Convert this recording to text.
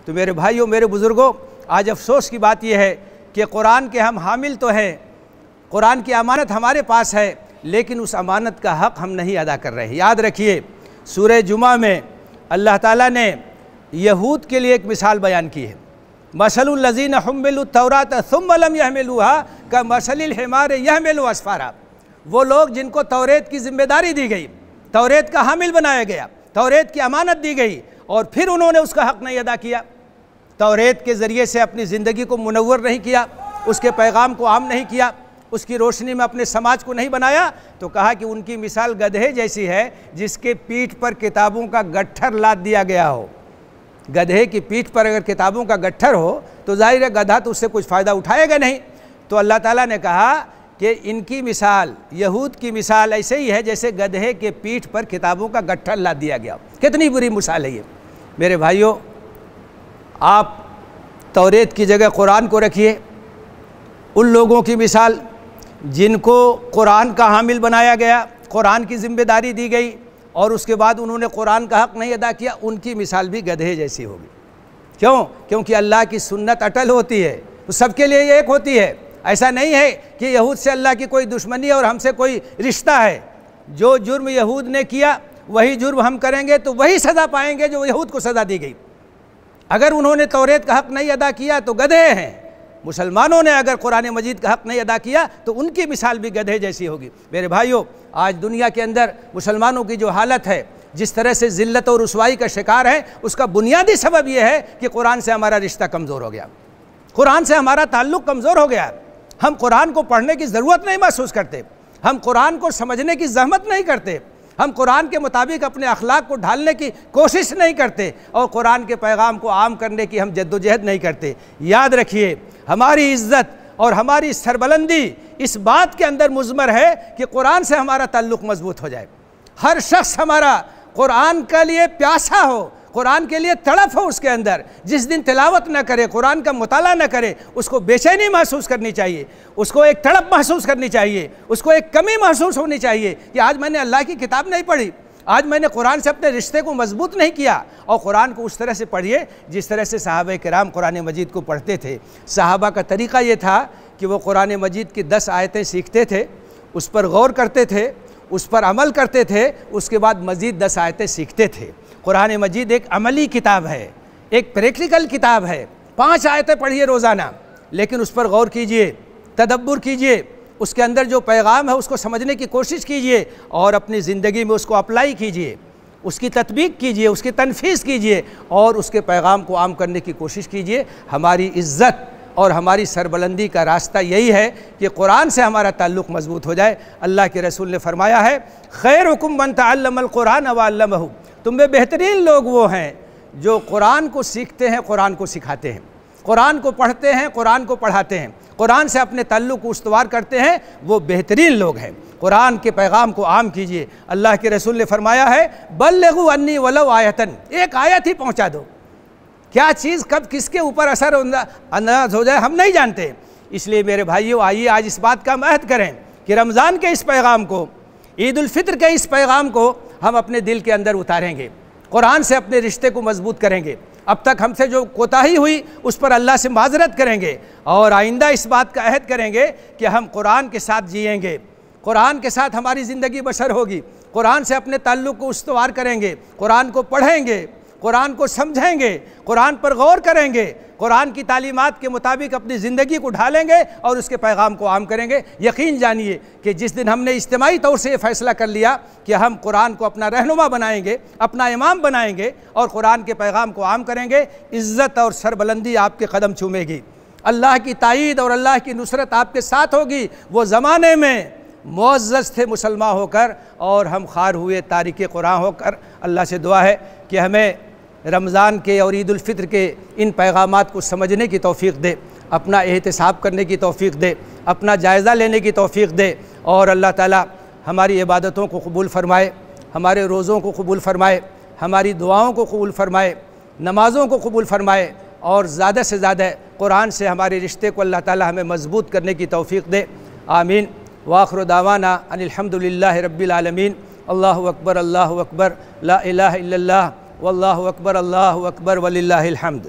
तो मेरे भाइयों, मेरे बुज़ुर्गों, आज अफसोस की बात यह है कि कुरान के हम हामिल तो हैं, कुरान की अमानत हमारे पास है, लेकिन उस अमानत का हक़ हम नहीं अदा कर रहे हैं। याद रखिए, सूरह जुमा में अल्लाह ताला ने यहूद के लिए एक मिसाल बयान की है। मसलुल लज़ीना हुम्मिलुत तौरात सुम्मा लम यहमिलूहा कमसलिल हिमार यहमिलु अस्फारा। वो लोग जिनको तौरेत की ज़िम्मेदारी दी गई, तौरेत का हामिल बनाया गया, तौरेत की अमानत दी गई और फिर उन्होंने उसका हक़ नहीं अदा किया, तौरेत के ज़रिए से अपनी ज़िंदगी को मुनव्वर नहीं किया, उसके पैगाम को आम नहीं किया, उसकी रोशनी में अपने समाज को नहीं बनाया, तो कहा कि उनकी मिसाल गधे जैसी है जिसके पीठ पर किताबों का गट्ठर लाद दिया गया हो। गधे की पीठ पर अगर किताबों का गट्ठर हो तो जाहिर है गधा तो उससे कुछ फ़ायदा उठाएगा नहीं। तो अल्लाह ताला ने कहा कि इनकी मिसाल, यहूद की मिसाल ऐसे ही है जैसे गधे के पीठ पर किताबों का गट्ठर लाद दिया गया। कितनी बुरी मिसाल है ये। मेरे भाइयों, आप तौरेत की जगह कुरान को रखिए। उन लोगों की मिसाल जिनको कुरान का हामिल बनाया गया, कुरान की ज़िम्मेदारी दी गई और उसके बाद उन्होंने कुरान का हक़ नहीं अदा किया, उनकी मिसाल भी गधे जैसी होगी। क्यों? क्योंकि अल्लाह की सुन्नत अटल होती है, तो सबके लिए ये एक होती है। ऐसा नहीं है कि यहूद से अल्लाह की कोई दुश्मनी और हमसे कोई रिश्ता है। जो जुर्म यहूद ने किया वही जुर्म हम करेंगे तो वही सज़ा पाएंगे जो यहूद को सज़ा दी गई। अगर उन्होंने तौरेत का हक़ नहीं अदा किया तो गधे हैं। मुसलमानों ने अगर कुरान मजीद का हक़ नहीं अदा किया तो उनकी मिसाल भी गधे जैसी होगी। मेरे भाइयों, आज दुनिया के अंदर मुसलमानों की जो हालत है, जिस तरह से ज़िल्लत और रुसवाई का शिकार है, उसका बुनियादी सबब यह है कि कुरान से हमारा रिश्ता कमज़ोर हो गया, कुरान से हमारा ताल्लुक़ कमज़ोर हो गया। हम कुरान को पढ़ने की ज़रूरत नहीं महसूस करते, हम कुरान को समझने की ज़हमत नहीं करते, हम कुरान के मुताबिक अपने अखलाक को ढालने की कोशिश नहीं करते और कुरान के पैगाम को आम करने की हम जद्दोजहद नहीं करते। याद रखिए, हमारी इज़्ज़त और हमारी सरबलंदी इस बात के अंदर मुज़मर है कि कुरान से हमारा ताल्लुक़ मजबूत हो जाए। हर शख्स हमारा कुरान के लिए प्यासा हो, कुरान के लिए तड़प हो उसके अंदर। जिस दिन तिलावत न करे, कुरान का मुताला न करे, उसको बेचैनी महसूस करनी चाहिए, उसको एक तड़प महसूस करनी चाहिए, उसको एक कमी महसूस होनी चाहिए कि आज मैंने अल्लाह की किताब नहीं पढ़ी, आज मैंने कुरान से अपने रिश्ते को मजबूत नहीं किया। और कुरान को उस तरह से पढ़िए जिस तरह से सहाबा किराम कुरान मजीद को पढ़ते थे। सहाबा का तरीक़ा ये था कि वो कुरान मजीद की 10 आयतें सीखते थे, उस पर गौर करते थे, उस पर अमल करते थे, उसके बाद मज़ीद 10 आयतें सीखते थे। कुरान मजीद एक अमली किताब है, एक प्रैक्टिकल किताब है। 5 आयतें पढ़िए रोज़ाना, लेकिन उस पर गौर कीजिए, तदब्बुर कीजिए, उसके अंदर जो पैगाम है उसको समझने की कोशिश कीजिए और अपनी ज़िंदगी में उसको अप्लाई कीजिए, उसकी तत्बीक कीजिए, उसकी तनफीज़ कीजिए और उसके पैगाम को आम करने की कोशिश कीजिए। हमारी इज़्ज़त और हमारी सरबलंदी का रास्ता यही है कि कुरान से हमारा ताल्लुक़ मजबूत हो जाए। अल्लाह के रसूल ने फरमाया है, खैरुकुम मन तअल्लमल कुरान व अल्लमहु, तुम में बेहतरीन लोग वो हैं जो कुरान को सीखते हैं, कुरान को सिखाते हैं, कुरान को पढ़ते हैं, कुरान को पढ़ाते हैं, कुरान से अपने ताल्लुक़ को उस्तवार करते हैं, वो बेहतरीन लोग हैं। कुरान के पैगाम को आम कीजिए। अल्लाह के रसूल ने फरमाया है, बल्लिगु अन्नी वलौ आयतन, एक आयत ही पहुँचा दो। क्या चीज़ कब किसके ऊपर असर अंदाज हो जाए हम नहीं जानते। इसलिए मेरे भाइयों, आइए आज इस बात का महद करें कि रमज़ान के इस पैगाम को, ईद उल फित्र के इस पैगाम को हम अपने दिल के अंदर उतारेंगे, कुरान से अपने रिश्ते को मजबूत करेंगे। अब तक हमसे जो कोताही हुई उस पर अल्लाह से माजरत करेंगे और आइंदा इस बात का अहद करेंगे कि हम कुरान के साथ जिएंगे, कुरान के साथ हमारी ज़िंदगी बसर होगी, कुरान से अपने ताल्लुक़ को उस्तवार करेंगे, कुरान को पढ़ेंगे, कुरान को समझेंगे, कुरान पर गौर करेंगे, कुरान की तालीमात के मुताबिक अपनी ज़िंदगी को ढालेंगे और उसके पैगाम को आम करेंगे। यकीन जानिए कि जिस दिन हमने इज्तिमाई तौर से ये फ़ैसला कर लिया कि हम कुरान को अपना रहनुमा बनाएंगे, अपना इमाम बनाएंगे और कुरान के पैगाम को आम करेंगे, इज़्ज़त और सरबलंदी आपके कदम चूमेगी, अल्लाह की ताईद और अल्लाह की नुसरत आपके साथ होगी। वो ज़माने में मुअज़्ज़ज़ थे मुसलमान होकर और हम खार हुए तारिक कुरान होकर। अल्लाह से दुआ है कि हमें रमज़ान के और ईद उल फित्र के इन पैगामात को समझने की तौफ़ीक़ दे, अपना एहतिसाब करने की तौफ़ीक़ दे, अपना जायज़ा लेने की तौफ़ीक़ दे और अल्लाह ताला हमारी इबादतों को कबूल फ़रमाए, हमारे रोज़ों को कबूल फ़रमाए, हमारी दुआओं को कबूल फ़रमाए, नमाज़ों को कबूल फ़रमाए और ज़्यादा से ज़्यादा कुरान से हमारे रिश्ते को अल्लाह ताला हमें मज़बूत करने की तौफ़ीक़ दे। आमीन। वाखिर दावाना अनिल हम्दुलिल्लाहि रब्बिल आलमीन। अल्लाहु अकबर, अल्लाहु अकबर, ला इलाहा इल्लल्लाह, वल्लाहु अकबर, अल्लाहु अकबर, वलिल्लाहिल हम्द।